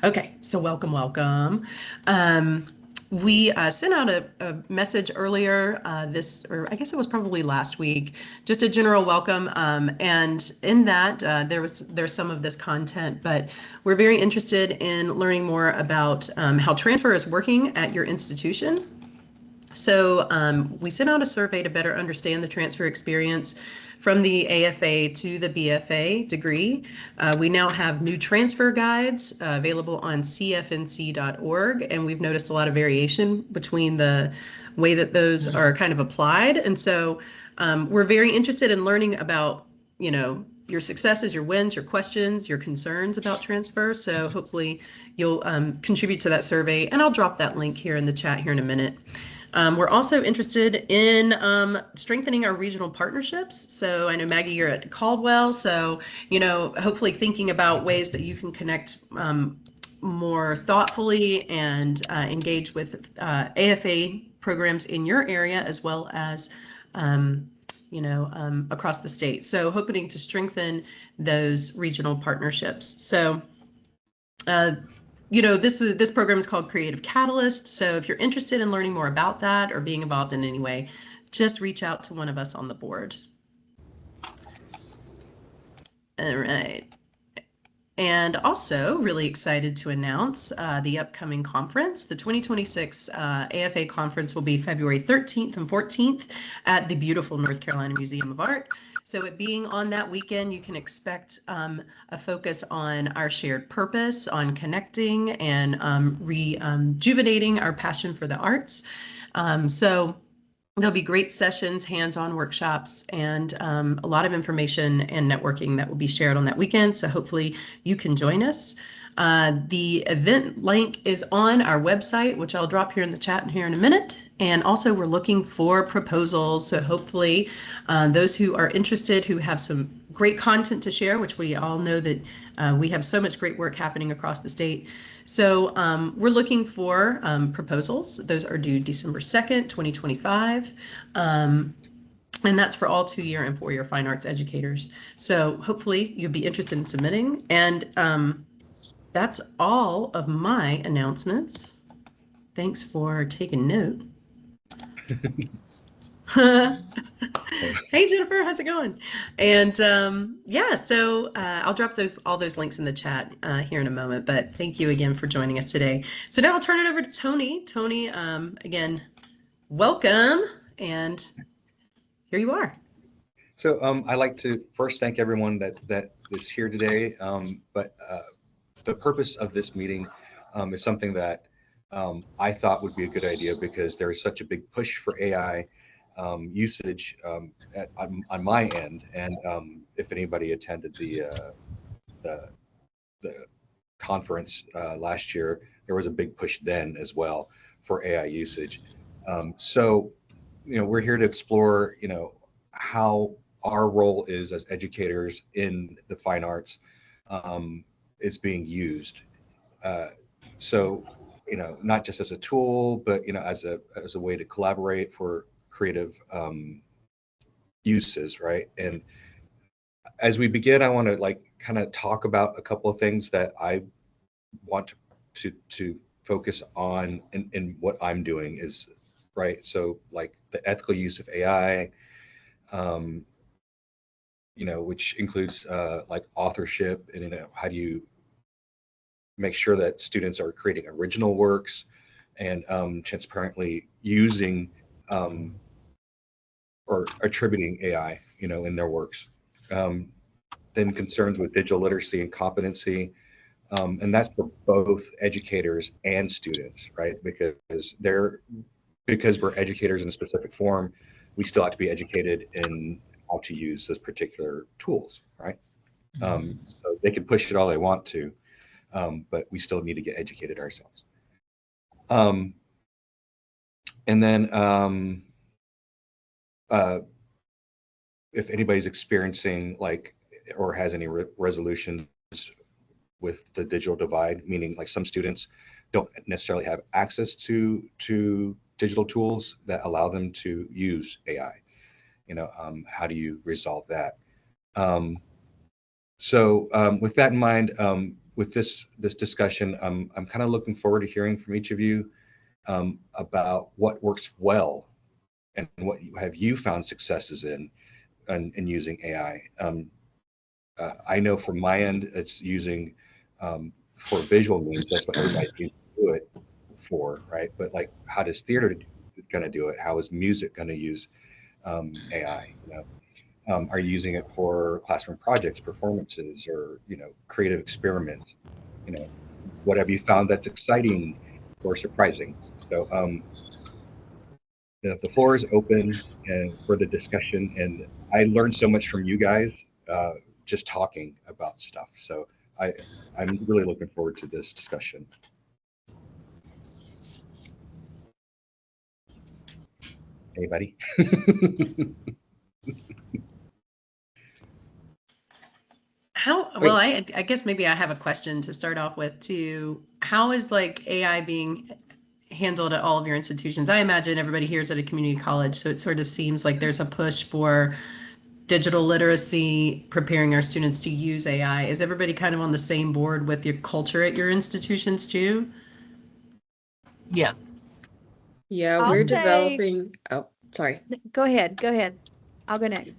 Okay, so welcome. Um, we sent out a message earlier or I guess it was probably last week, just a general welcome. And in that, there's some of this content, but we're very interested in learning more about how transfer is working at your institution. So we sent out a survey to better understand the transfer experience from the AFA to the BFA degree. We now have new transfer guides available on cfnc.org, and we've noticed a lot of variation between the way that those are kind of applied. And so we're very interested in learning about, your successes, your wins, your questions, your concerns about transfer. So hopefully you'll contribute to that survey, and I'll drop that link here in the chat here in a minute. We're also interested in strengthening our regional partnerships. So I know, Maggie, you're at Caldwell. So, hopefully thinking about ways that you can connect more thoughtfully and engage with AFA programs in your area, as well as across the state. So hoping to strengthen those regional partnerships. So this program is called Creative Catalyst. So if you're interested in learning more about that or being involved in any way, just reach out to one of us on the board. All right. And also really excited to announce the upcoming conference. The 2026 AFA conference will be February 13th and 14th at the beautiful North Carolina Museum of Art. So it being on that weekend, you can expect a focus on our shared purpose, on connecting and rejuvenating our passion for the arts. So there'll be great sessions, hands-on workshops, and a lot of information and networking that will be shared on that weekend. So hopefully you can join us. The event link is on our website, which I'll drop here in the chat here in a minute. And also we're looking for proposals. So hopefully those who are interested, who have some great content to share, which we all know that we have so much great work happening across the state. So we're looking for proposals. Those are due December 2nd, 2025. And that's for all 2-year and 4-year fine arts educators. So hopefully you'll be interested in submitting. And that's all of my announcements. Thanks for taking note. Hey Jennifer, how's it going? And yeah, so I'll drop all those links in the chat here in a moment, but thank you again for joining us today. So now I'll turn it over to Tony. Tony, again, welcome, and here you are. So I'd like to first thank everyone that is here today, but the purpose of this meeting is something that I thought would be a good idea because there is such a big push for AI usage on my end, and if anybody attended the conference last year, there was a big push then as well for AI usage. So, we're here to explore, how our role is as educators in the fine arts is being used. So, not just as a tool, but as a way to collaborate for creative uses, right? And as we begin, I want to kind of talk about a couple of things that I want to focus on in what I'm doing is, right? So like the ethical use of AI, which includes like authorship and how do you make sure that students are creating original works and transparently using or attributing AI, in their works. Then concerns with digital literacy and competency, and that's for both educators and students, right? Because we're educators in a specific form, we still have to be educated in how to use those particular tools, right? So they can push it all they want to, but we still need to get educated ourselves. And then if anybody's experiencing or has any resolutions with the digital divide, meaning like some students don't necessarily have access to digital tools that allow them to use AI. How do you resolve that? So with that in mind, with this discussion, I'm kind of looking forward to hearing from each of you about what works well and what have you found successes in using AI. I know from my end, it's using for visual means. That's what everybody needs to do it for, right? But like, how does theater going to do it? How is music going to use AI? Are you using it for classroom projects, performances, or creative experiments? What have you found that's exciting or surprising? So the floor is open and for the discussion, and I learned so much from you guys just talking about stuff. So I'm really looking forward to this discussion. Anybody? Well, I guess maybe I have a question to start off with too. How is like AI being handled at all of your institutions? I imagine everybody here is at a community college, so it sort of seems like there's a push for digital literacy, preparing our students to use AI. Is everybody kind of on the same board with your culture at your institutions too? Yeah. Yeah, I'll we're say- developing. Oh, sorry. Go ahead. I'll go next.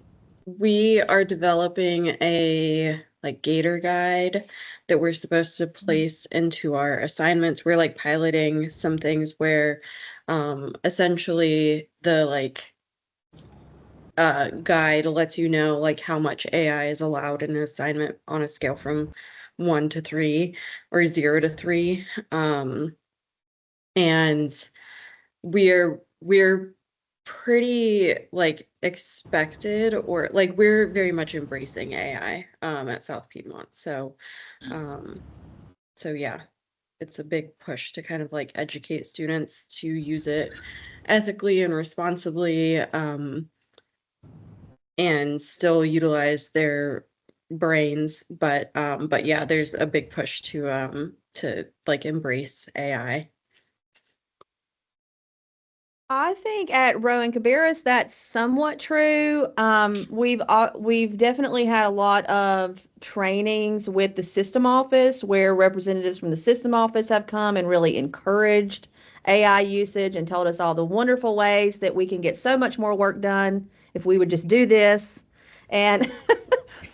We are developing a Gator guide that we're supposed to place into our assignments. We're piloting some things where essentially the guide lets you know how much AI is allowed in an assignment on a scale from 1 to 3 or 0 to 3. And we're pretty expected, or we're very much embracing AI at South Piedmont. So yeah, it's a big push to kind of educate students to use it ethically and responsibly, and still utilize their brains. But yeah, there's a big push to embrace AI. I think at Rowan Cabarrus that's somewhat true. We've definitely had a lot of trainings with the system office where representatives from the system office have come and really encouraged AI usage and told us all the wonderful ways that we can get so much more work done if we would just do this. And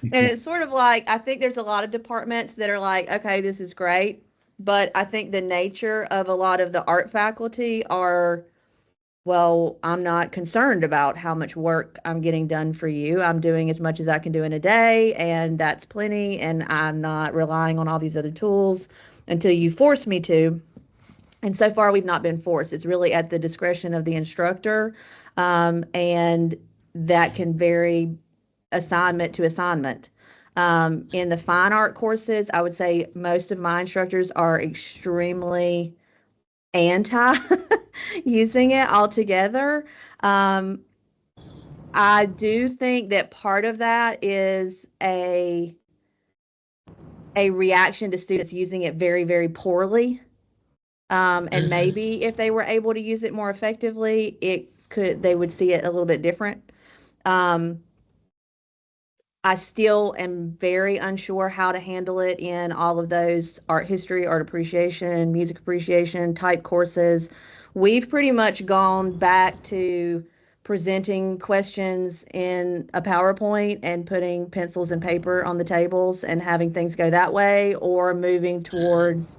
and it's sort of I think there's a lot of departments that are okay, this is great, but I think the nature of a lot of the art faculty are, well, I'm not concerned about how much work I'm getting done for you. I'm doing as much as I can do in a day, and that's plenty, and I'm not relying on all these other tools until you force me to. And so far, we've not been forced. It's really at the discretion of the instructor, and that can vary assignment to assignment. In the fine art courses, I would say most of my instructors are extremely anti using it altogether. I do think that part of that is a reaction to students using it very, very poorly. And maybe if they were able to use it more effectively, they would see it a little bit different. I still am very unsure how to handle it in all of those art history, art appreciation, music appreciation type courses. We've pretty much gone back to presenting questions in a PowerPoint and putting pencils and paper on the tables and having things go that way, or moving towards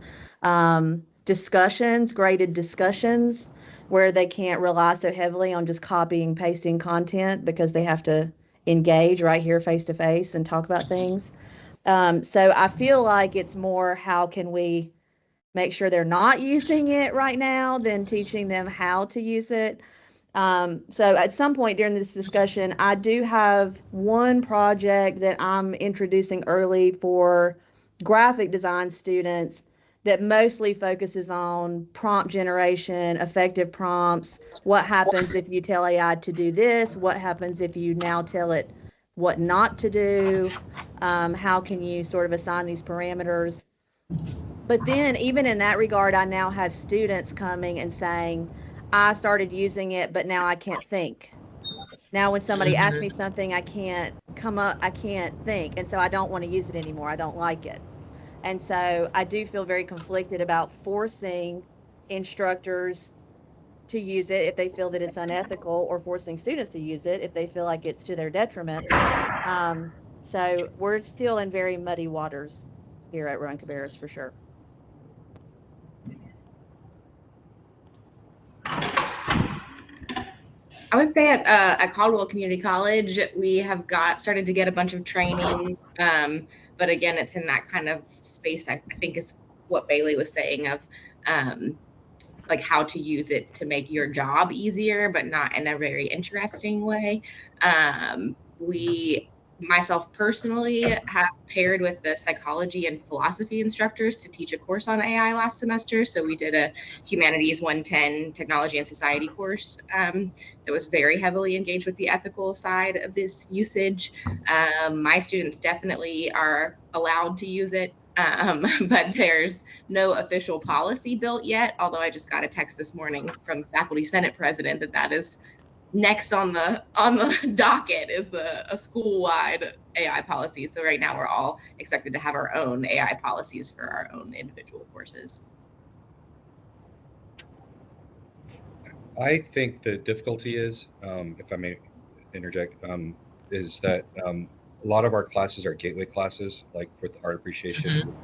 discussions, graded discussions, where they can't rely so heavily on just copying, pasting content because they have to engage right here face to face and talk about things. So I feel like it's more how can we make sure they're not using it right now than teaching them how to use it. So at some point during this discussion, I do have one project that I'm introducing early for graphic design students that mostly focuses on prompt generation, effective prompts. What happens if you tell AI to do this? What happens if you now tell it what not to do? How can you sort of assign these parameters? But then even in that regard, I now have students coming and saying, I started using it, but now I can't think. Now when somebody asks me something, I can't think. And so I don't want to use it anymore. I don't like it. And so I do feel very conflicted about forcing instructors to use it if they feel that it's unethical, or forcing students to use it if they feel like it's to their detriment. So we're still in very muddy waters here at Rowan Cabarrus for sure. I would say at Caldwell Community College, we have started to get a bunch of trainings. But again, it's in that kind of space, I think is what Bailey was saying of like how to use it to make your job easier, but not in a very interesting way. Myself personally have paired with the psychology and philosophy instructors to teach a course on AI last semester. So we did a Humanities 110 Technology and Society course that was very heavily engaged with the ethical side of this usage. My students definitely are allowed to use it, but there's no official policy built yet, although I just got a text this morning from Faculty Senate President that is next on the docket is a school-wide AI policy. So right now we're all expected to have our own AI policies for our own individual courses. I think the difficulty is, if I may interject, is that a lot of our classes are gateway classes, like with art appreciation,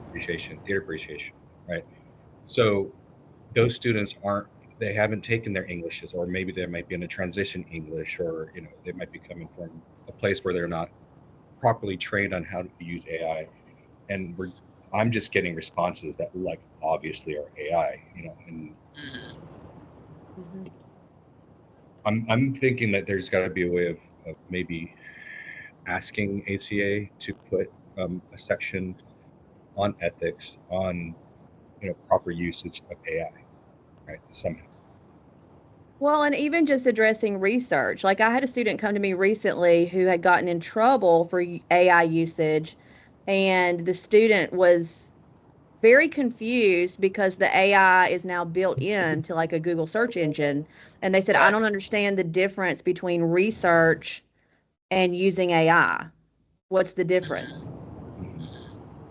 theater appreciation, right? So those students they haven't taken their Englishes, or maybe they might be in a transition English, or they might be coming from a place where they're not properly trained on how to use AI, and I'm just getting responses that like obviously are AI, and I'm thinking that there's got to be a way of maybe asking ACA to put a section on ethics, on proper usage of AI, right, somehow. Well, and even just addressing research. Like I had a student come to me recently who had gotten in trouble for AI usage, and the student was very confused because the AI is now built into like a Google search engine. And they said, I don't understand the difference between research and using AI. What's the difference?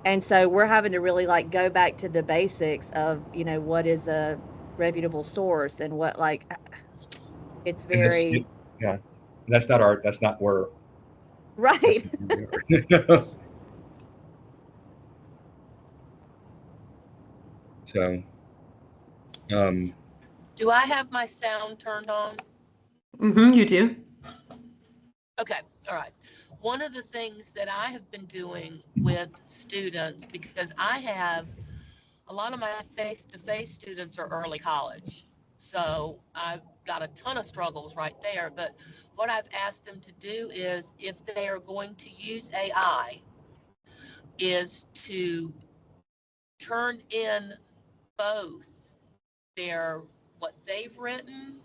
And so we're having to really like go back to the basics of, what is a reputable source and what, like, it's very, yeah, that's not where right. So do I have my sound turned on? You do. Okay, all right. One of the things that I have been doing with students, because I have a lot of my face-to-face students are early college, so I've got a ton of struggles right there. But what I've asked them to do is, if they are going to use AI, is to turn in both what they've written,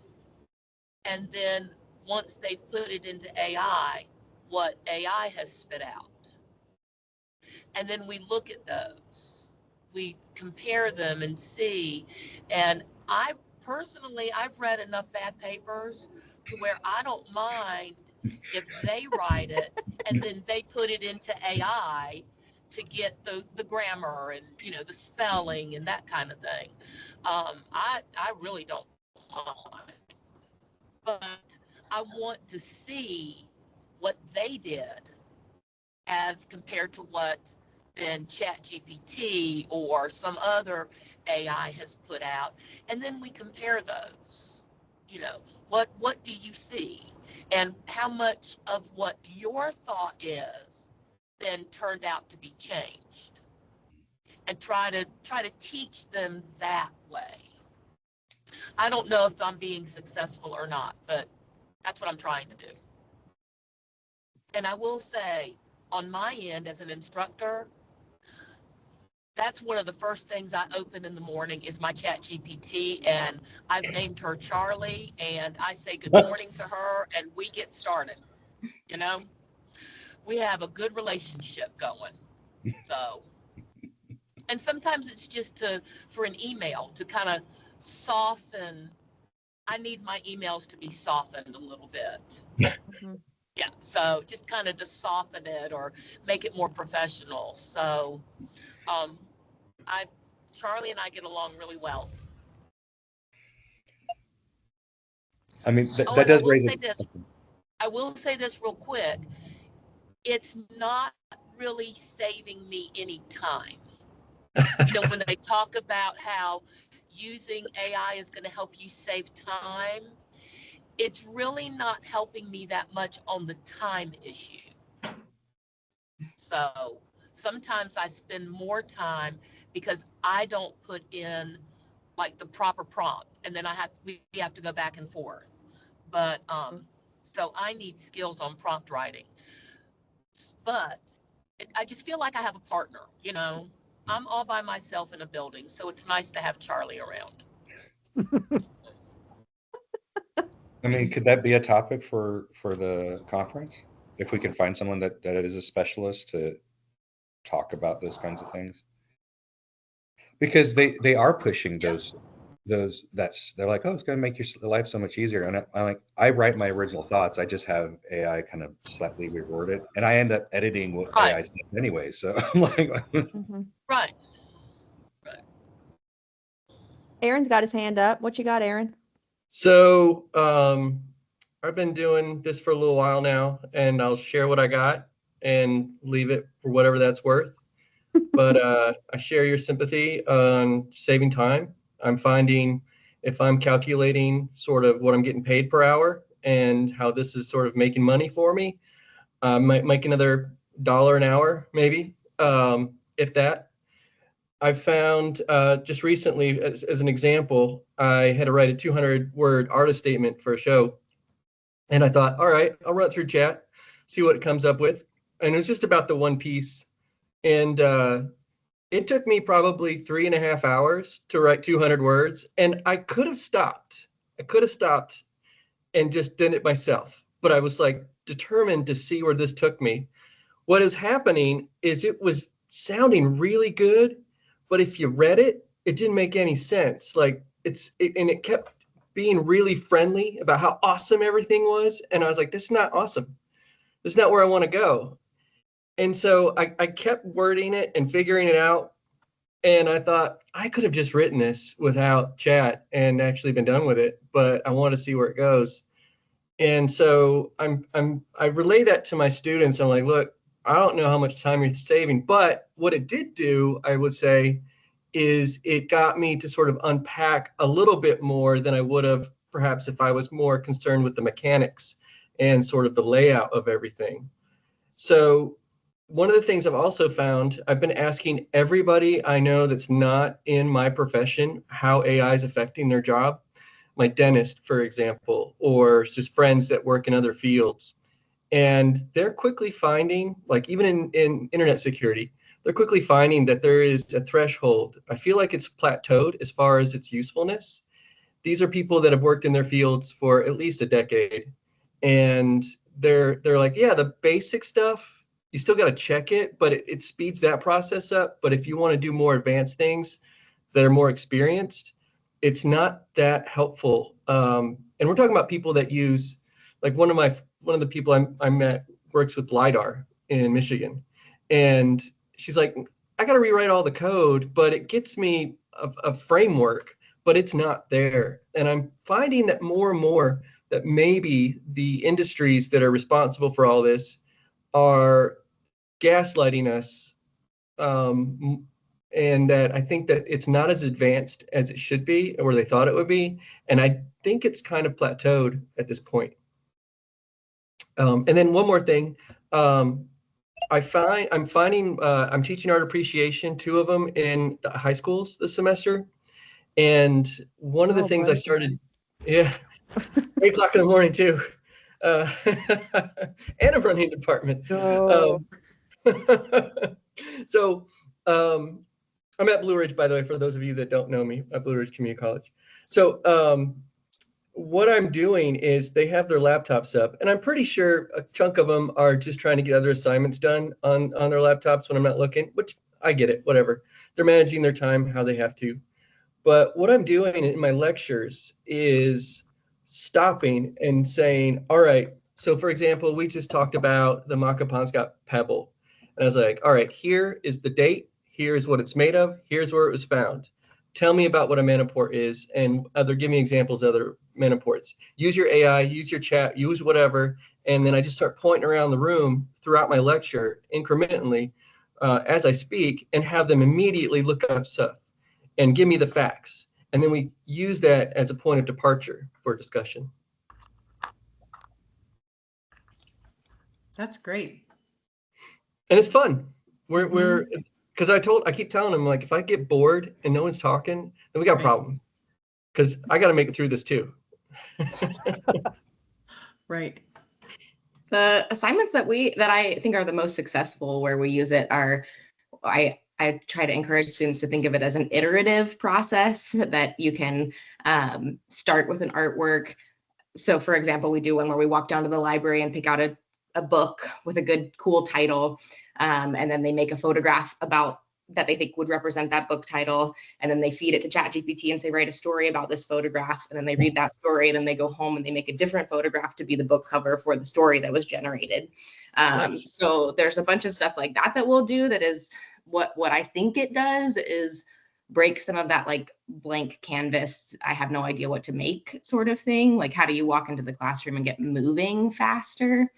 and then once they've put it into AI, what AI has spit out. And then we look at those, we compare them and see. And I've read enough bad papers to where I don't mind if they write it and then they put it into AI to get the grammar and the spelling and that kind of thing. I really don't mind, but I want to see what they did as compared to what then ChatGPT or some other AI has put out, and then we compare those. What do you see, and how much of what your thought is then turned out to be changed, and try to teach them that way. I don't know if I'm being successful or not, but that's what I'm trying to do. And I will say, on my end as an instructor, that's one of the first things I open in the morning is my ChatGPT, and I've named her Charlie, and I say good morning to her, and we get started. We have a good relationship going. So, and sometimes it's just for an email to kind of soften. I need my emails to be softened a little bit. Yeah, so just kind of to soften it or make it more professional. So Charlie and I get along really well. I mean, Oh, that and I does will raise say this. I will say this real quick. It's not really saving me any time. You know, when they talk about how using AI is going to help you save time, it's really not helping me that much on the time issue. So sometimes I spend more time because I don't put in like the proper prompt, and then we have to go back and forth. But so I need skills on prompt writing. But I just feel like I have a partner, you know. I'm all by myself in a building, so it's nice to have Charlie around. I mean, could that be a topic for the conference? If we can find someone that is a specialist to talk about those kinds of things? Because they are pushing those they're like, oh, it's going to make your life so much easier. And I'm like, I write my original thoughts. I just have AI kind of slightly reword it, and I end up editing what AI says anyway. So I'm like, Right. Aaron's got his hand up. What you got, Aaron? So I've been doing this for a little while now, and I'll share what I got and leave it for whatever that's worth. But I share your sympathy on saving time. I'm finding if I'm calculating sort of what I'm getting paid per hour and how this is sort of making money for me, I might make another $1 an hour, maybe, if that. I found just recently, as an example, I had to write a 200-word artist statement for a show. And I thought, all right, I'll run it through chat, see what it comes up with. And it was just about the one piece. And it took me probably 3.5 hours to write 200 words. And I could have stopped. And just did it myself. But I was like determined to see where this took me. What is happening is it was sounding really good, but if you read it, it didn't make any sense. Like and it kept being really friendly about how awesome everything was. And I was like, this is not awesome. This is not where I want to go. And so I kept wording it and figuring it out. And I thought I could have just written this without chat and actually been done with it, but I want to see where it goes. And so I relay that to my students. I'm like, look, I don't know how much time you're saving, but what it did do, I would say, is it got me to sort of unpack a little bit more than I would have perhaps if I was more concerned with the mechanics and sort of the layout of everything. So one of the things I've also found, I've been asking everybody I know that's not in my profession how AI is affecting their job. My dentist, for example, or just friends that work in other fields. And they're quickly finding, like even in internet security, they're quickly finding that there is a threshold. I feel like it's plateaued as far as its usefulness. These are people that have worked in their fields for at least a decade. And they're like, yeah, the basic stuff, you still got to check it, but it speeds that process up. But if you want to do more advanced things that are more experienced, it's not that helpful. And we're talking about people that use, like one of the people I met works with LiDAR in Michigan. And she's like, I got to rewrite all the code, but it gets me a framework, but it's not there. And I'm finding that more and more that maybe the industries that are responsible for all this are gaslighting us, and that I think that it's not as advanced as it should be or they thought it would be. And I think it's kind of plateaued at this point. And then one more thing, I'm teaching art appreciation, 2 of them in the high schools this semester. And one of the things I started, 8 o'clock in the morning too. And a running department. No. So I'm at Blue Ridge, by the way, for those of you that don't know me, at Blue Ridge Community College. So what I'm doing is they have their laptops up, and I'm pretty sure a chunk of them are just trying to get other assignments done on their laptops when I'm not looking, which I get it, whatever. They're managing their time how they have to. But what I'm doing in my lectures is stopping and saying, all right, so for example, we just talked about the Makapansgat pebble. And I was like, all right, here is the date. Here's what it's made of. Here's where it was found. Tell me about what a manaport is, and give me examples of other manaports. Use your AI, use your chat, use whatever, and then I just start pointing around the room throughout my lecture incrementally as I speak, and have them immediately look up stuff and give me the facts. And then we use that as a point of departure for discussion. That's great. And it's fun. We're because I keep telling them, like, if I get bored and no one's talking, then we got a problem. Because I got to make it through this too. Right. The assignments that I think are the most successful where we use it are, I try to encourage students to think of it as an iterative process that you can start with an artwork. So for example, we do one where we walk down to the library and pick out a book with a good, cool title. And then they make a photograph about that they think would represent that book title. And then they feed it to ChatGPT and say, write a story about this photograph. And then they read that story, and then they go home and they make a different photograph to be the book cover for the story that was generated. Nice. So there's a bunch of stuff like that we'll do that is what I think it does is break some of that like blank canvas, I have no idea what to make sort of thing. Like, how do you walk into the classroom and get moving faster?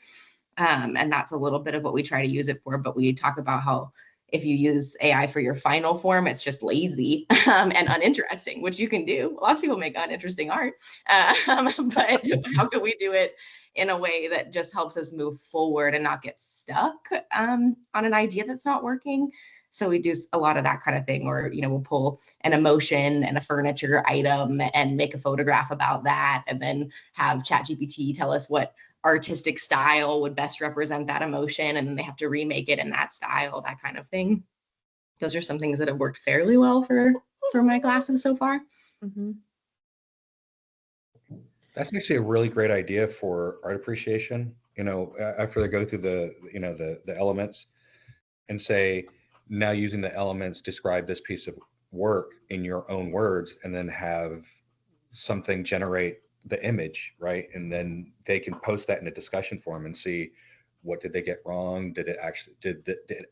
And that's a little bit of what we try to use it for. But we talk about how if you use AI for your final form, it's just lazy and uninteresting, which you can do. Lots of people make uninteresting art. But how can we do it in a way that just helps us move forward and not get stuck on an idea that's not working? So we do a lot of that kind of thing, or, we'll pull an emotion and a furniture item and make a photograph about that, and then have ChatGPT tell us what artistic style would best represent that emotion, and then they have to remake it in that style, that kind of thing. Those are some things that have worked fairly well for my classes so far. Mm-hmm. That's actually a really great idea for art appreciation. After they go through the elements and say, now using the elements, describe this piece of work in your own words, and then have something generate the image, right? And then they can post that in a discussion forum and see, what did they get wrong? Did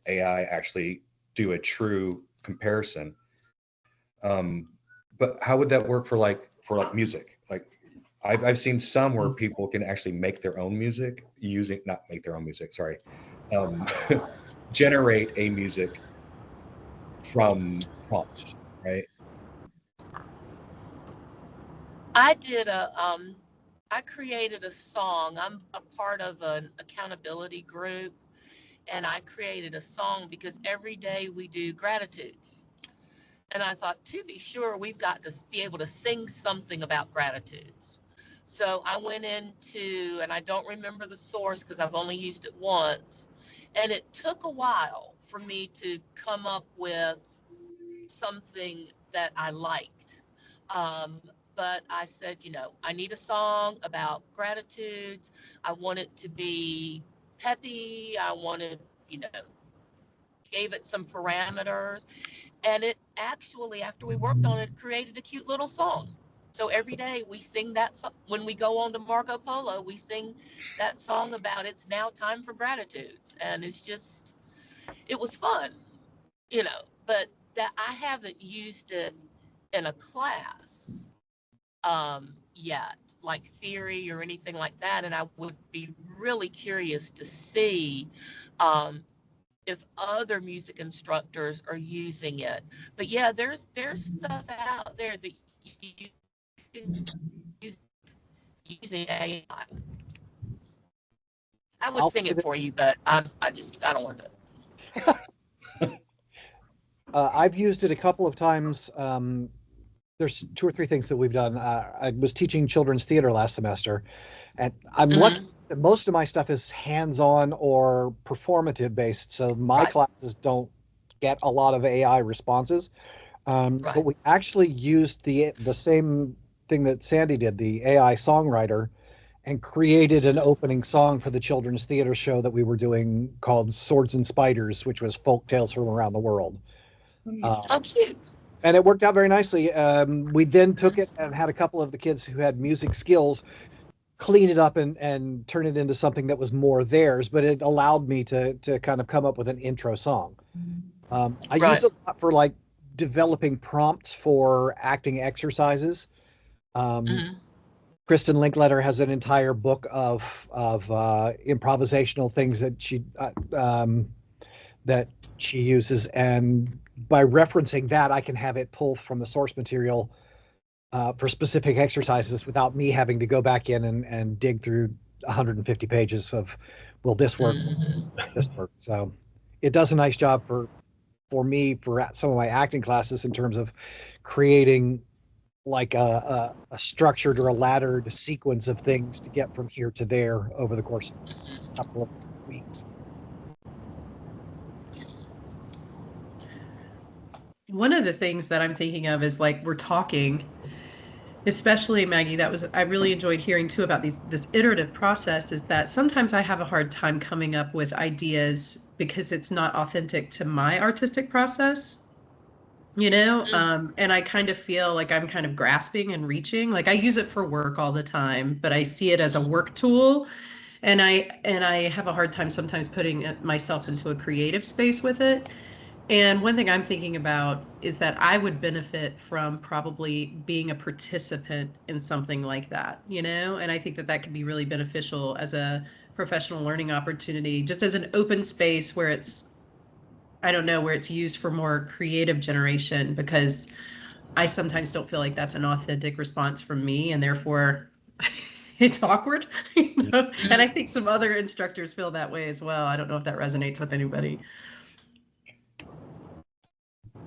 AI actually do a true comparison? But how would that work for music? Like, I've seen some where people can actually make their own music generate a music from prompts, right? I created a song. I'm a part of an accountability group, and I created a song because every day we do gratitudes. And I thought, to be sure, we've got to be able to sing something about gratitudes. So I went into, and I don't remember the source because I've only used it once, and it took a while for me to come up with something that I liked. But I said, I need a song about gratitudes. I want it to be peppy. I wanted, gave it some parameters. And it actually, after we worked on it, created a cute little song. So every day we sing that song. When we go on to Marco Polo, we sing that song about it's now time for gratitudes. And it was fun, but that I haven't used it in a class yet, like theory or anything like that. And I would be really curious to see if other music instructors are using it. But yeah, there's stuff out there that you can use using AI. I would sing it for you, but I don't want to. I've used it a couple of times. There's 2 or 3 things that we've done. I was teaching children's theater last semester, and I'm lucky that most of my stuff is hands-on or performative based, so my classes don't get a lot of AI responses. But we actually used the same thing that Sandy did, the AI songwriter, and created an opening song for the children's theater show that we were doing called Swords and Spiders, which was folk tales from around the world. Oh, cute. And it worked out very nicely. We then took it and had a couple of the kids who had music skills clean it up and turn it into something that was more theirs, but it allowed me to kind of come up with an intro song. I use it a lot for like developing prompts for acting exercises. Kristen Linkletter has an entire book of improvisational things that she uses, and by referencing that, I can have it pull from the source material for specific exercises without me having to go back in and dig through 150 pages of, will this work? This work. So it does a nice job for me for some of my acting classes in terms of creating like a structured or a laddered sequence of things to get from here to there over the course of a couple of weeks. One of the things that I'm thinking of is like we're talking, especially Maggie, I really enjoyed hearing too about this iterative process, is that sometimes I have a hard time coming up with ideas because it's not authentic to my artistic process. And I kind of feel like I'm kind of grasping and reaching. Like I use it for work all the time, but I see it as a work tool, and I have a hard time sometimes putting myself into a creative space with it. And one thing I'm thinking about is that I would benefit from probably being a participant in something like that, and I think that could be really beneficial as a professional learning opportunity, just as an open space where where it's used for more creative generation, because I sometimes don't feel like that's an authentic response from me, and therefore it's awkward, And I think some other instructors feel that way as well. I don't know if that resonates with anybody.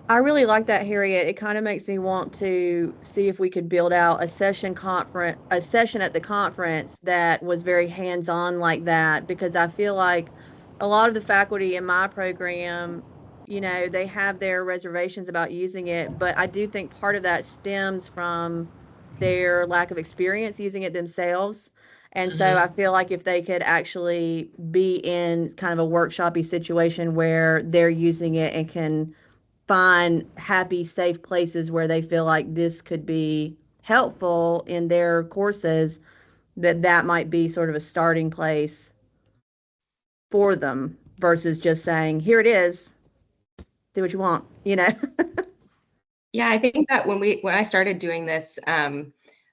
I really like that, Harriet. It kind of makes me want to see if we could build out a session at the conference that was very hands-on like that, because I feel like a lot of the faculty in my program, they have their reservations about using it, but I do think part of that stems from their lack of experience using it themselves. And so I feel like if they could actually be in kind of a workshop-y situation where they're using it and can find happy, safe places where they feel like this could be helpful in their courses, that might be sort of a starting place for them versus just saying, here it is, do what you want, Yeah, I think that when I started doing this,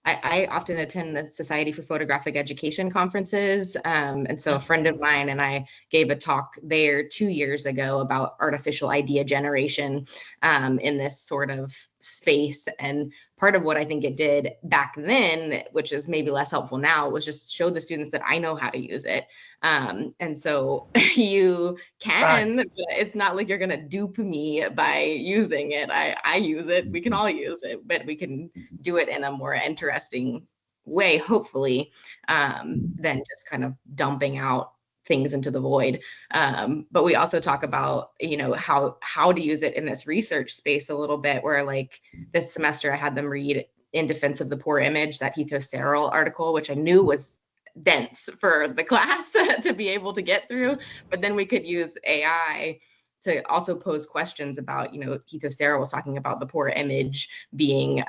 I often attend the Society for Photographic Education conferences. And so a friend of mine and I gave a talk there 2 years ago about artificial idea generation in this sort of space. And part of what I think it did back then, which is maybe less helpful now, was just show the students that I know how to use it. And so you can, but it's not like you're going to dupe me by using it. I use it. We can all use it, but we can do it in a more interesting way, hopefully, than just kind of dumping out things into the void. But we also talk about, how to use it in this research space a little bit, where like this semester I had them read In Defense of the Poor Image, that Hito Serrell article, which I knew was dense for the class to be able to get through. But then we could use AI to also pose questions about, Hito Serrell was talking about the poor image being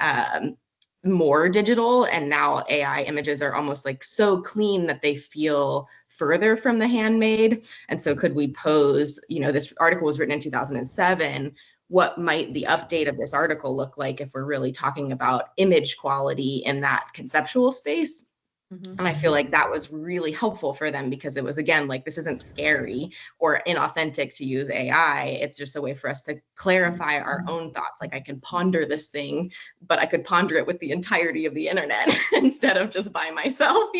more digital, and now AI images are almost like so clean that they feel further from the handmade. And so could we pose, this article was written in 2007, what might the update of this article look like if we're really talking about image quality in that conceptual space? And I feel like that was really helpful for them, because it was, again, like, this isn't scary or inauthentic to use AI. It's just a way for us to clarify our own thoughts. Like, I can ponder this thing, but I could ponder it with the entirety of the internet instead of just by myself,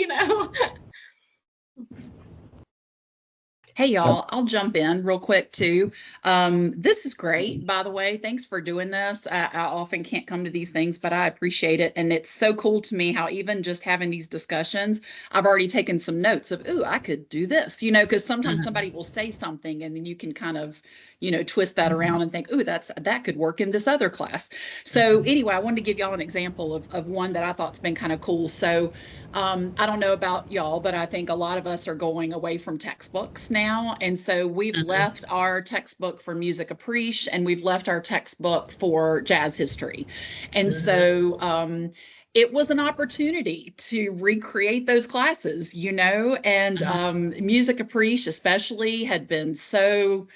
Hey, y'all, I'll jump in real quick too. This is great, by the way. Thanks for doing this. I often can't come to these things, but I appreciate it. And it's so cool to me how even just having these discussions, I've already taken some notes of, ooh, I could do this, because sometimes somebody will say something and then you can kind of, twist that around and think, ooh, that could work in this other class. So anyway, I wanted to give y'all an example of one that I thought's been kind of cool. So I don't know about y'all, but I think a lot of us are going away from textbooks now. And so we've left our textbook for music appreciation, and we've left our textbook for jazz history. And so it was an opportunity to recreate those classes, and music appreciation especially had been so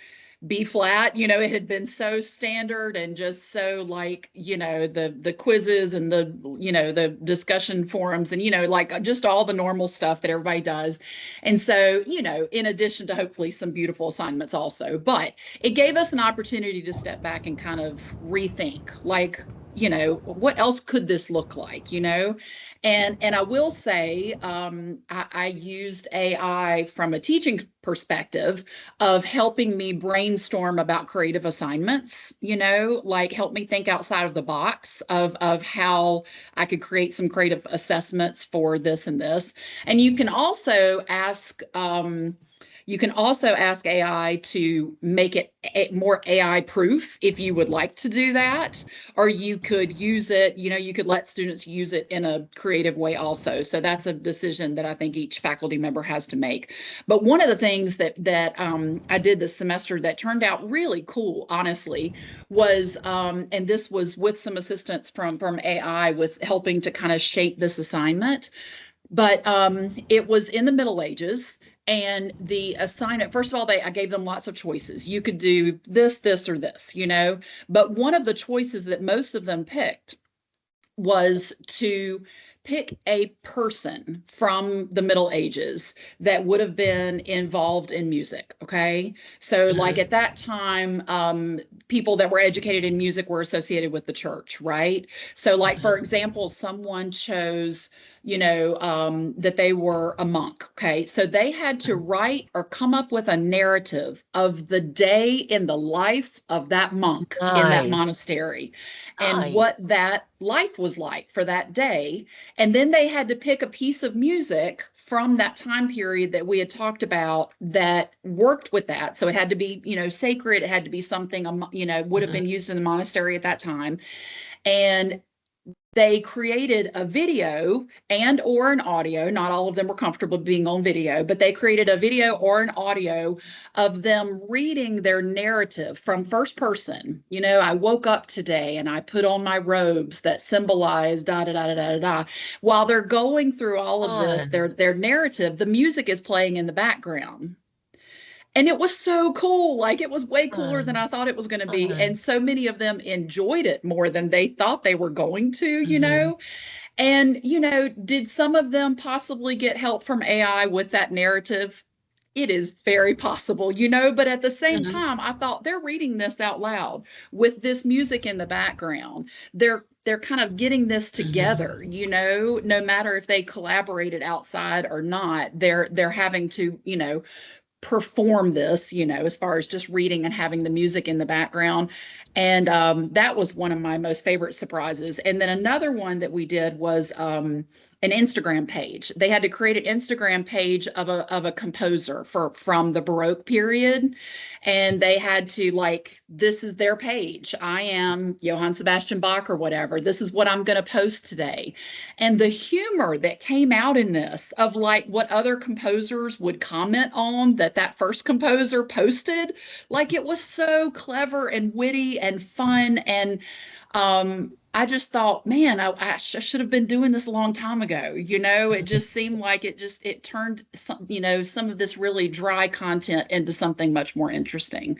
B flat. You know, it had been so standard and just so like, you know, the quizzes and the, you know, the discussion forums and, you know, like just all the normal stuff that everybody does. And so, you know, in addition to hopefully some beautiful assignments also, but it gave us an opportunity to step back and kind of rethink, like, you know, what else could this look like, you know? And I will say, I used AI from a teaching perspective of helping me brainstorm about creative assignments, you know, like help me think outside of the box of how I could create some creative assessments for this and this. And you can also ask, AI to make it more AI proof if you would like to do that, or you could use it, you know, you could let students use it in a creative way also. So that's a decision that I think each faculty member has to make. But one of the things that I did this semester that turned out really cool, honestly, was, and this was with some assistance from AI with helping to kind of shape this assignment. But it was in the Middle Ages. And the assignment, first of all, I gave them lots of choices. You could do this, this, or this, you know, but one of the choices that most of them picked was to pick a person from the Middle Ages that would have been involved in music. Okay. So like at that time, people that were educated in music were associated with the church, right? So like, for example, someone chose, you know, that they were a monk. Okay. So they had to write or come up with a narrative of the day in the life of that monk in that Nice. monastery and what Nice. that life was like for that day. And then they had to pick a piece of music from that time period that we had talked about that worked with that. So it had to be, you know, sacred. It had to be something, you know, would have been used in the monastery at that time. And they created a video and or an audio. Not all of them were comfortable being on video, but they created a video or an audio of them reading their narrative from first person. You know, I woke up today and I put on my robes that symbolize da da da da da da. While they're going through all of this, their narrative, the music is playing in the background. And it was so cool. Like it was way cooler than I thought it was going to be. And so many of them enjoyed it more than they thought they were going to, you know? And, you know, did some of them possibly get help from AI with that narrative? It is very possible, you know, but at the same time, I thought they're reading this out loud with this music in the background. They're kind of getting this together, you know, no matter if they collaborated outside or not, they're having to, you know, perform this, you know, as far as just reading and having the music in the background. And that was one of my most favorite surprises. And then another one that we did was an Instagram page. They had to create an Instagram page of a composer from the Baroque period. And they had to like, this is their page. I am Johann Sebastian Bach or whatever. This is what I'm going to post today. And the humor that came out in this of like what other composers would comment on that first composer posted, like it was so clever and witty and fun. And I just thought, man, I should have been doing this a long time ago. You know, it just seemed like it turned some, you know, some of this really dry content into something much more interesting.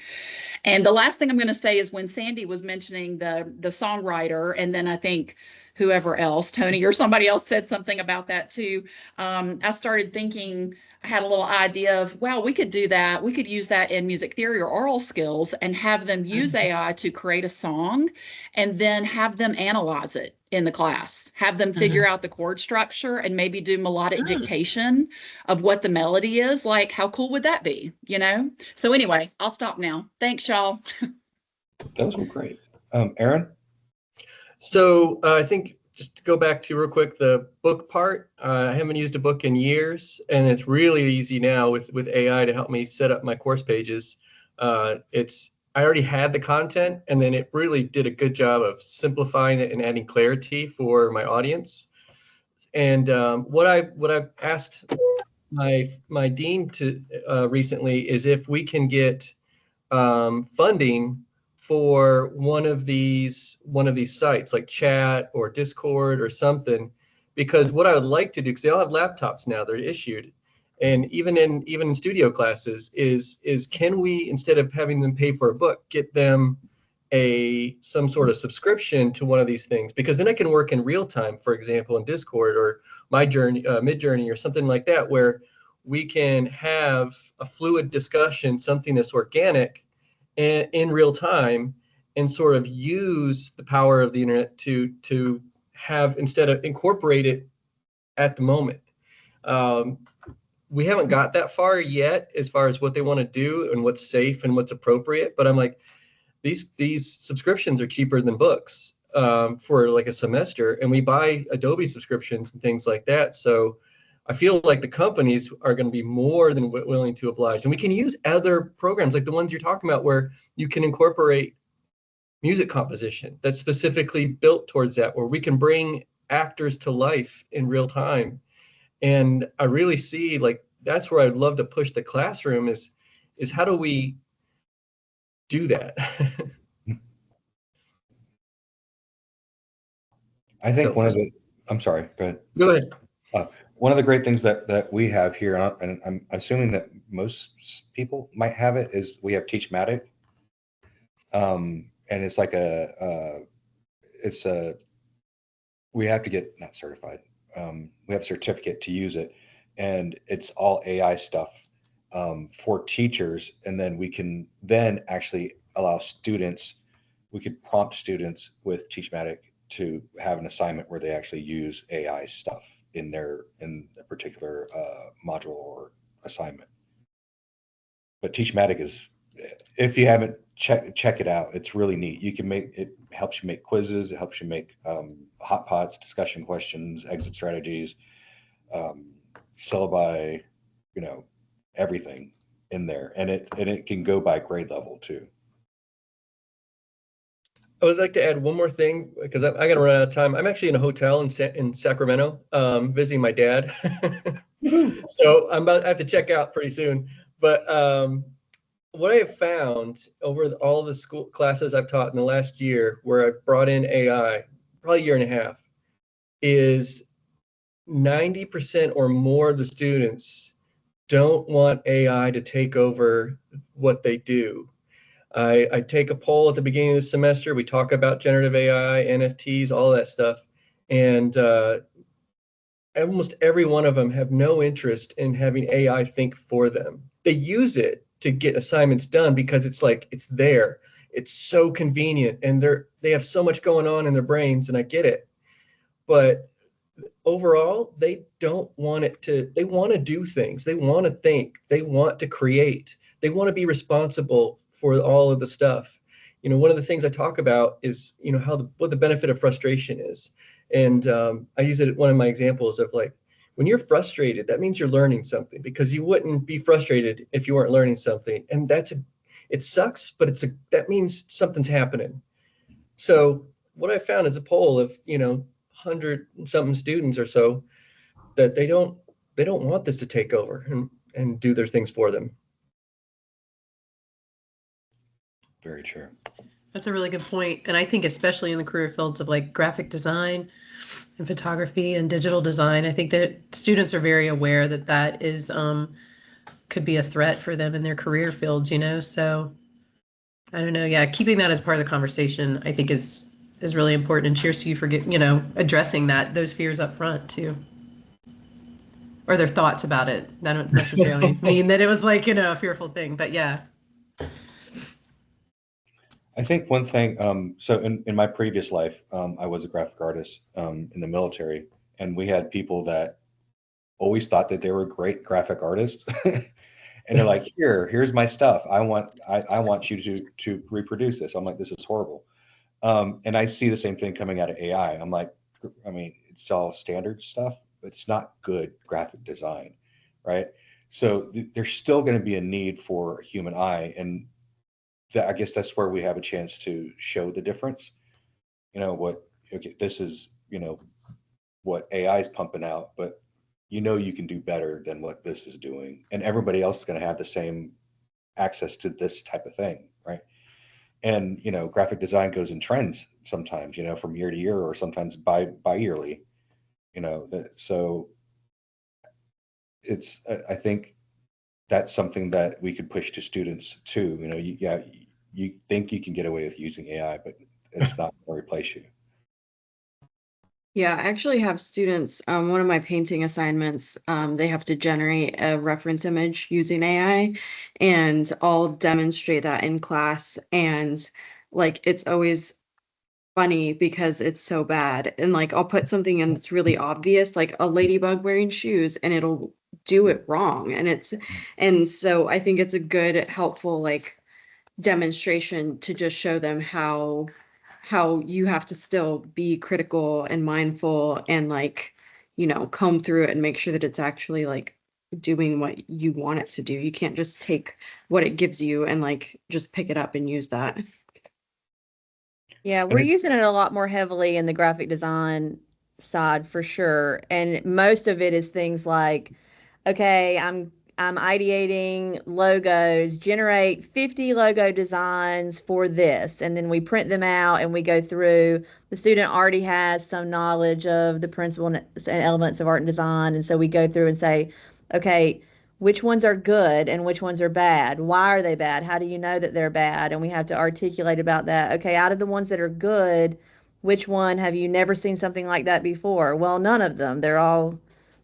And the last thing I'm going to say is when Sandy was mentioning the songwriter, and then I think whoever else, Tony or somebody else said something about that too. I started thinking, I had a little idea of, wow, we could do that. We could use that in music theory or oral skills and have them use AI to create a song and then have them analyze it in the class, have them figure out the chord structure and maybe do melodic dictation of what the melody is. Like, how cool would that be? You know? So anyway, I'll stop now. Thanks, y'all. Those were great. Aaron? So I think just to go back to real quick, the book part, I haven't used a book in years, and it's really easy now with AI to help me set up my course pages. I already had the content, and then it really did a good job of simplifying it and adding clarity for my audience. And what I've asked my dean to recently is if we can get funding for one of these sites like chat or Discord or something, because what I would like to do, because they all have laptops now, they're issued, and even in studio classes, is can we, instead of having them pay for a book, get them some sort of subscription to one of these things, because then I can work in real time, for example, in Discord or my journey, Midjourney or something like that, where we can have a fluid discussion, something that's organic and in real time, and sort of use the power of the internet to have, instead of incorporate it at the moment. We haven't got that far yet as far as what they want to do and what's safe and what's appropriate, but I'm like, these subscriptions are cheaper than books for like a semester, and we buy Adobe subscriptions and things like that. So I feel like the companies are going to be more than willing to oblige, and we can use other programs like the ones you're talking about, where you can incorporate music composition that's specifically built towards that, where we can bring actors to life in real time. And I really see, like, that's where I'd love to push the classroom is how do we do that? I think I'm sorry, go ahead. Go ahead. One of the great things that we have here, and I'm assuming that most people might have it, is we have Teachmatic. And it's like we have to get, not certified, we have a certificate to use it, and it's all AI stuff for teachers. And then we can then actually allow students, we could prompt students with Teachmatic to have an assignment where they actually use AI stuff in a particular module or assignment. But Teachmatic is, if you haven't check it out, it's really neat. It helps you make quizzes, it helps you make hot pots, discussion questions, exit strategies, syllabi, everything in there, and it can go by grade level too. I would like to add one more thing, because I got to run out of time. I'm actually in a hotel in Sacramento, visiting my dad. So I have to check out pretty soon. But what I have found over all the school classes I've taught in the last year, where I've brought in AI, probably a year and a half, is 90% or more of the students don't want AI to take over what they do. I take a poll at the beginning of the semester. We talk about generative AI, NFTs, all that stuff. And almost every one of them have no interest in having AI think for them. They use it to get assignments done because it's like, it's there. It's so convenient, and they have so much going on in their brains, and I get it. But overall, they don't want it to, they want to do things. They want to think. They want to create. They want to be responsible for all of the stuff. One of the things I talk about is, what the benefit of frustration is. And I use it, one of my examples of, like, when you're frustrated, that means you're learning something, because you wouldn't be frustrated if you weren't learning something. And it sucks, but that means something's happening. So what I found is a poll of, 100 something students or so, that they don't want this to take over and do their things for them. Very true. That's a really good point. And I think especially in the career fields of like graphic design and photography and digital design, I think that students are very aware that is could be a threat for them in their career fields, so I don't know. Yeah, keeping that as part of the conversation, I think is really important. And cheers to you for addressing those fears up front too, or their thoughts about it. I don't necessarily mean that it was like a fearful thing, but yeah. I think one thing, so in my previous life, I was a graphic artist in the military, and we had people that always thought that they were great graphic artists. And they're like, here's my stuff. I want you to reproduce this. I'm like, this is horrible. And I see the same thing coming out of AI. I'm like, it's all standard stuff, but it's not good graphic design, right? So there's still going to be a need for a human eye, and I guess that's where we have a chance to show the difference. This is, what AI is pumping out, but you can do better than what this is doing. And everybody else is going to have the same access to this type of thing, right? And, graphic design goes in trends sometimes, from year to year, or sometimes bi-yearly, so it's I think that's something that we could push to students too. You think you can get away with using AI, but it's not going to replace you. Yeah, I actually have students, one of my painting assignments, they have to generate a reference image using AI, and I'll demonstrate that in class. And like, it's always funny because it's so bad. And like, I'll put something in that's really obvious, like a ladybug wearing shoes, and it'll do it wrong. And so I think it's a good, helpful, like, demonstration to just show them how you have to still be critical and mindful and, like, comb through it and make sure that it's actually like doing what you want it to do. You can't just take what it gives you and like just pick it up and use that. Yeah, we're using it a lot more heavily in the graphic design side for sure. And most of it is things like, okay, I'm ideating logos, generate 50 logo designs for this, and then we print them out and we go through. The student already has some knowledge of the principles and elements of art and design, and so we go through and say, okay, which ones are good and which ones are bad? Why are they bad? How do you know that they're bad? And we have to articulate about that. Okay, out of the ones that are good, which one have you never seen something like that before? Well, none of them. They're all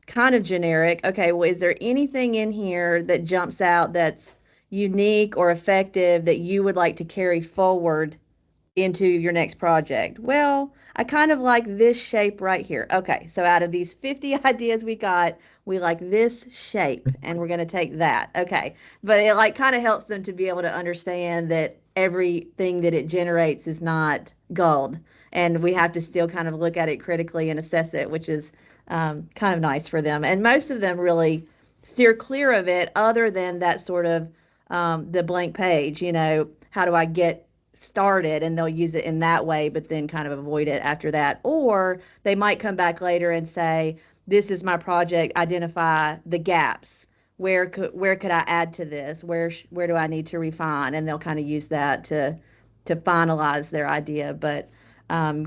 kind of generic. Okay, well, is there anything in here that jumps out that's unique or effective that you would like to carry forward into your next project? Well, I kind of like this shape right here. Okay, so out of these 50 ideas we got, we like this shape and we're going to take that. Okay, but it like kind of helps them to be able to understand that everything that it generates is not gold, and we have to still kind of look at it critically and assess it, which is kind of nice for them. And most of them really steer clear of it, other than that sort of the blank page, how do I get started, and they'll use it in that way, but then kind of avoid it after that. Or they might come back later and say, this is my project, identify the gaps. Where could I add to this? Where do I need to refine? And they'll kind of use that to finalize their idea. But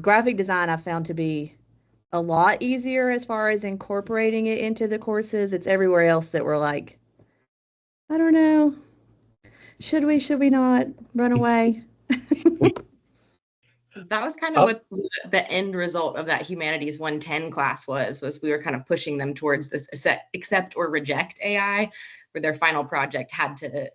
graphic design I found to be a lot easier as far as incorporating it into the courses. It's everywhere else that we're like, I don't know, should we not run away? That was kind of what the end result of that Humanities 110 class was we were kind of pushing them towards this accept or reject AI, where their final project had to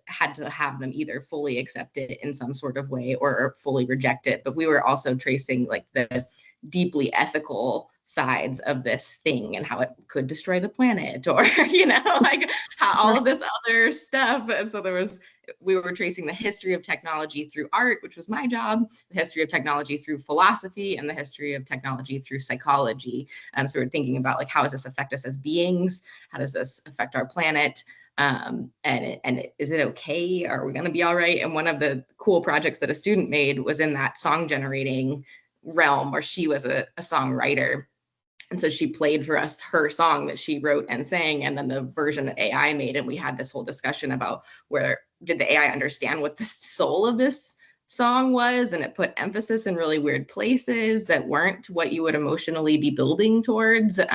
have them either fully accept it in some sort of way or fully reject it. But we were also tracing like the deeply ethical sides of this thing and how it could destroy the planet, or like how all of this other stuff. And so we were tracing the history of technology through art, which was my job, the history of technology through philosophy, and the history of technology through psychology. And so we're thinking about like, how does this affect us as beings? How does this affect our planet? And is it okay? Are we going to be all right? And one of the cool projects that a student made was in that song generating realm, where she was a songwriter. And so she played for us her song that she wrote and sang, and then the version that AI made. And we had this whole discussion about where did the AI understand what the soul of this song was, and it put emphasis in really weird places that weren't what you would emotionally be building towards. So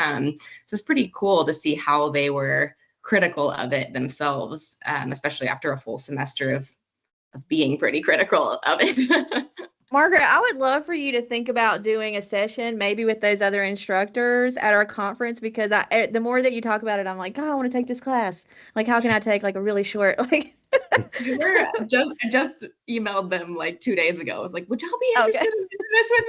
it's pretty cool to see how they were critical of it themselves, especially after a full semester of being pretty critical of it. Margaret, I would love for you to think about doing a session maybe with those other instructors at our conference, because the more that you talk about it, I'm like, God, I want to take this class. Like, how can I take like a really short, like. I just emailed them like 2 days ago. I was like, would y'all be interested in doing this with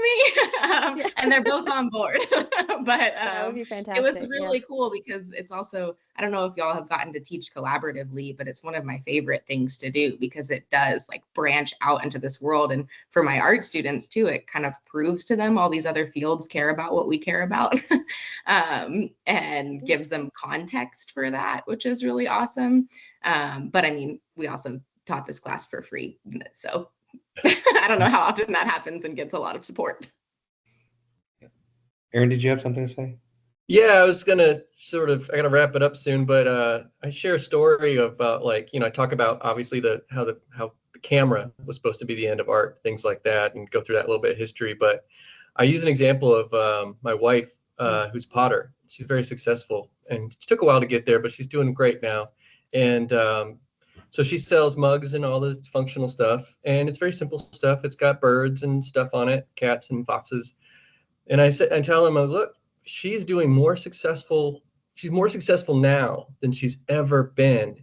me? And they're both on board. But that would be fantastic. It was really cool because it's also, I don't know if y'all have gotten to teach collaboratively, but it's one of my favorite things to do because it does like branch out into this world. And for my art students too, it kind of proves to them all these other fields care about what we care about, and gives them context for that, which is really awesome. But I mean, we also taught this class for free, so I don't know how often that happens and gets a lot of support. Aaron, did you have something to say? Yeah, I was gonna I gotta wrap it up soon, but I share a story about like, I talk about obviously how the camera was supposed to be the end of art, things like that, and go through that little bit of history. But I use an example of my wife, who's a potter. She's very successful, and it took a while to get there, but she's doing great now. And so she sells mugs and all this functional stuff, and it's very simple stuff. It's got birds and stuff on it, cats and foxes. And I tell them, look, she's more successful now than she's ever been.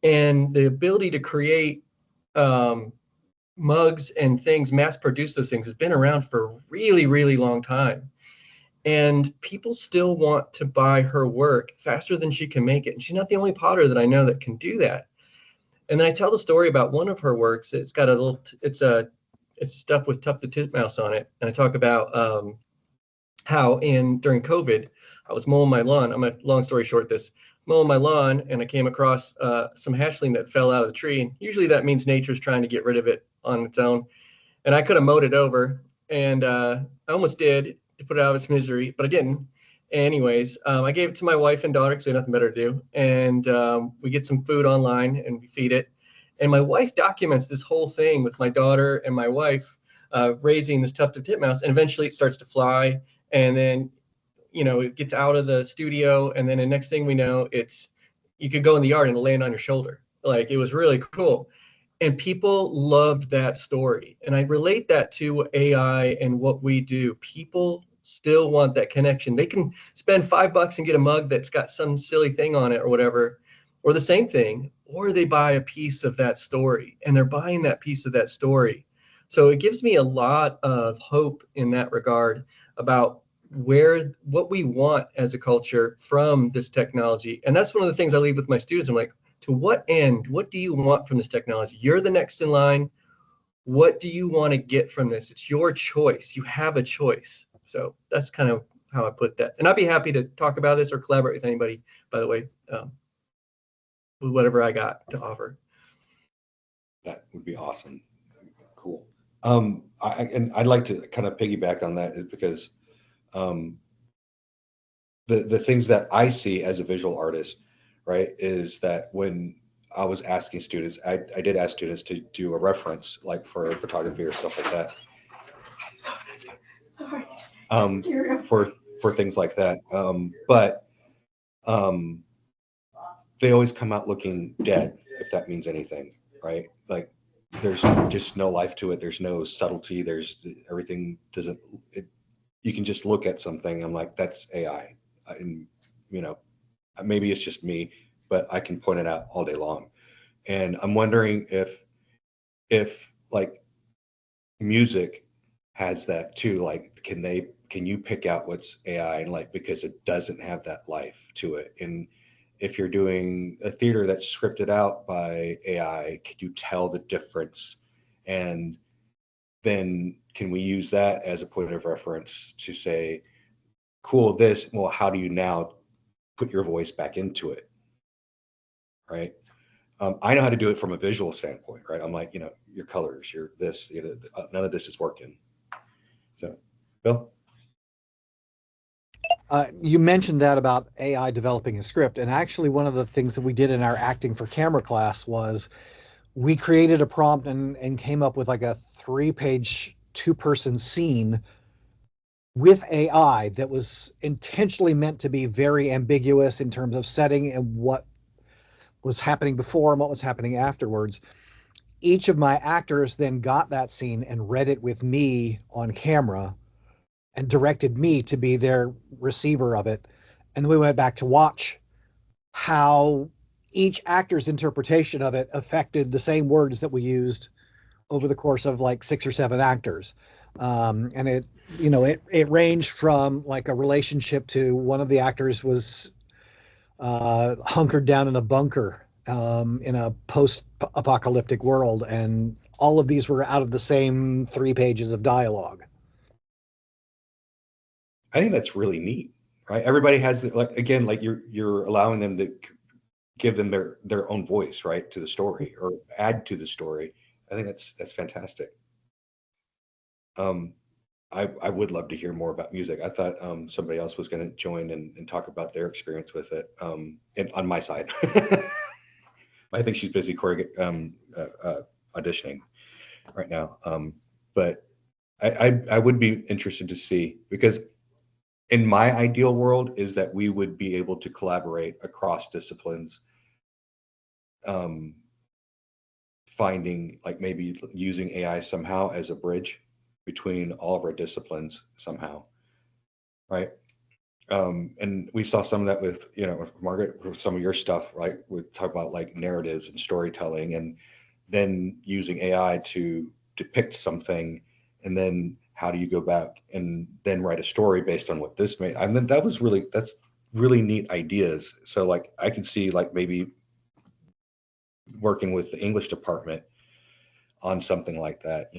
And the ability to create mugs and things, mass produce those things, has been around for a really, really long time. And people still want to buy her work faster than she can make it. And she's not the only potter that I know that can do that. And then I tell the story about one of her works. It's got it's stuff with Tuft the Titmouse on it. And I talk about how during COVID, I was mowing my lawn. I'm a long story short, mowing my lawn, and I came across some hatchling that fell out of the tree. And usually that means nature's trying to get rid of it on its own. And I could have mowed it over, and I almost did to put it out of its misery, but I didn't. Anyways, I gave it to my wife and daughter because we had nothing better to do. And we get some food online and we feed it. And my wife documents this whole thing with my daughter and my wife raising this tufted titmouse. And eventually it starts to fly. And then, it gets out of the studio. And then the next thing we know, you could go in the yard and it'll land on your shoulder. Like, it was really cool. And people loved that story. And I relate that to AI and what we do. People still want that connection. They can spend $5 and get a mug that's got some silly thing on it or whatever, or the same thing, or they buy a piece of that story, and they're buying that piece of that story. So it gives me a lot of hope in that regard about what we want as a culture from this technology. And that's one of the things I leave with my students. I'm like, to what end? What do you want from this technology? You're the next in line. What do you want to get from this? It's your choice. You have a choice. So that's kind of how I put that. And I'd be happy to talk about this or collaborate with anybody, by the way, with whatever I got to offer. That would be awesome. Cool. I'd like to kind of piggyback on that, is because the things that I see as a visual artist, right, is that when I was asking students, I did ask students to do a reference, like for photography or stuff like that. Sorry. For things like that. But they always come out looking dead, if that means anything, right? Like, there's just no life to it. There's no subtlety. Everything doesn't, you can just look at something. I'm like, that's AI. And, maybe it's just me, but I can point it out all day long. And I'm wondering if like music has that too. Like, can you pick out what's AI, and like, because it doesn't have that life to it? And if you're doing a theater that's scripted out by AI, could you tell the difference? And then can we use that as a point of reference to say, cool, well, how do you now put your voice back into it? Right. I know how to do it from a visual standpoint, right? I'm like, your colors, your this, none of this is working. So, Bill? You mentioned that about AI developing a script, and actually one of the things that we did in our acting for camera class was we created a prompt and came up with like a 3-page, 2-person scene with AI that was intentionally meant to be very ambiguous in terms of setting and what was happening before and what was happening afterwards. Each of my actors then got that scene and read it with me on camera and directed me to be their receiver of it. And then we went back to watch how each actor's interpretation of it affected the same words that we used over the course of like 6 or 7 actors. And it ranged from like a relationship to one of the actors was hunkered down in a bunker in a post-apocalyptic world. And all of these were out of the same 3 pages of dialogue. I think that's really neat, right? Everybody has, like, again, like you're allowing them to give them their own voice, right, to the story, or add to the story. I think that's fantastic. I would love to hear more about music. I thought somebody else was going to join and talk about their experience with it, and on my side. I think she's busy auditioning right now. But I would be interested to see, because in my ideal world is that we would be able to collaborate across disciplines, finding like maybe using AI somehow as a bridge between all of our disciplines somehow, right? And we saw some of that with, with Margaret, with some of your stuff, right? We talk about like narratives and storytelling, and then using AI to depict something, and then how do you go back and then write a story based on what this made? I mean, that's really neat ideas. So like I could see like maybe working with the English department on something like that.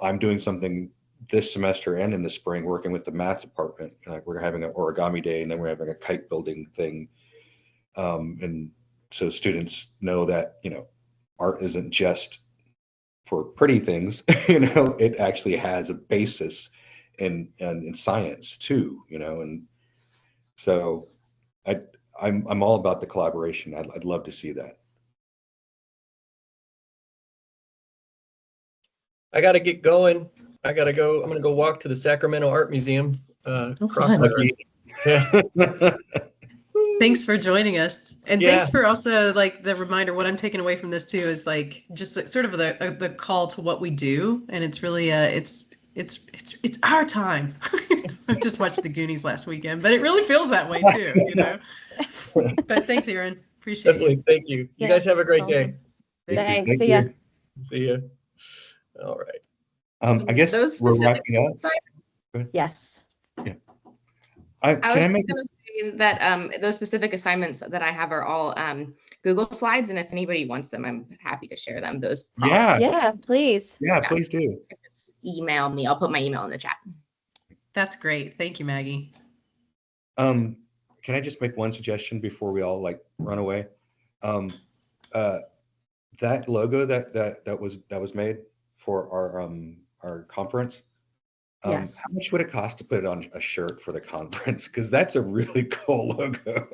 I'm doing something this semester and in the spring working with the math department. Like we're having an origami day, and then we're having a kite building thing. And so students know that, art isn't just for pretty things, it actually has a basis in science too, and so I'm all about the collaboration. I'd love to see that. I got to get going. I got to go. I'm going to go walk to the Sacramento Art Museum. fun. Yeah. Thanks for joining us. And Yeah. thanks for also like the reminder. What I'm taking away from this too is like just sort of the call to what we do. And it's really it's our time. I've just watched the Goonies last weekend, but it really feels that way too, But thanks, Aaron. Appreciate Definitely. you. Thank you. You guys have a great day. Thanks. Thank See ya. you. See ya. All right. I guess Those we're specific wrapping up. Yes. I Can was I make going to say that those specific assignments that I have are all Google Slides, and if anybody wants them, I'm happy to share them. Those Yeah. Yeah, please. Yeah, please do. Just email me. I'll put my email in the chat. That's great. Thank you, Maggie. Can I just make one suggestion before we all like run away? That logo that was made for our conference. Yes. How much would it cost to put it on a shirt for the conference? Because that's a really cool logo.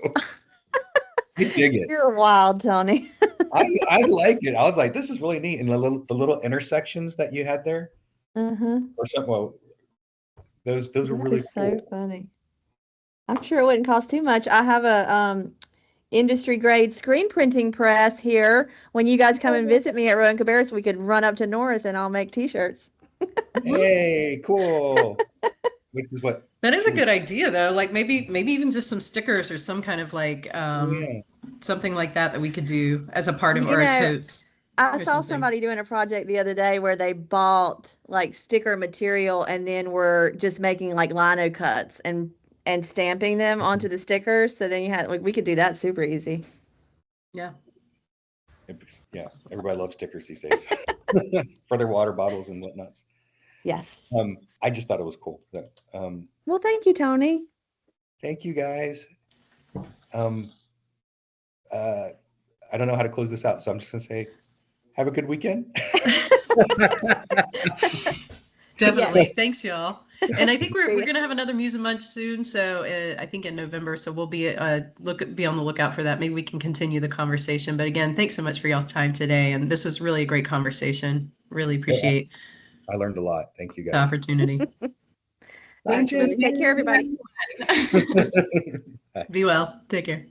I dig it. You're wild, Tony. I like it. I was like, this is really neat. And the little intersections that you had there, Mm-hmm. or something. Well, those are really cool. So funny. I'm sure it wouldn't cost too much. I have a industry grade screen printing press here. When you guys come and visit me at Rowan Cabarrus, we could run up to North and I'll make t-shirts. Hey, cool. Which is what. That is a good idea though. Like maybe even just some stickers or some kind of like Yeah. something like that we could do as a part of You our know, totes. I or saw something. somebody doing a project the other day where they bought like sticker material and then were just making like lino cuts and stamping them onto the stickers. So then you had like we could do that super easy. Yeah. Yeah, everybody loves stickers these days for their water bottles and whatnots. Yes. I just thought it was cool. Well, thank you, Tony. Thank you, guys. I don't know how to close this out, so I'm just gonna say, have a good weekend. Definitely. Thanks, y'all. And I think we're gonna have another Muse and Munch soon. So I think in November. So we'll be be on the lookout for that. Maybe we can continue the conversation. But again, thanks so much for y'all's time today. And this was really a great conversation. Really appreciate I learned a lot. Thank you, the guys. opportunity. Thank you. Take care, everybody. Be well. Take care.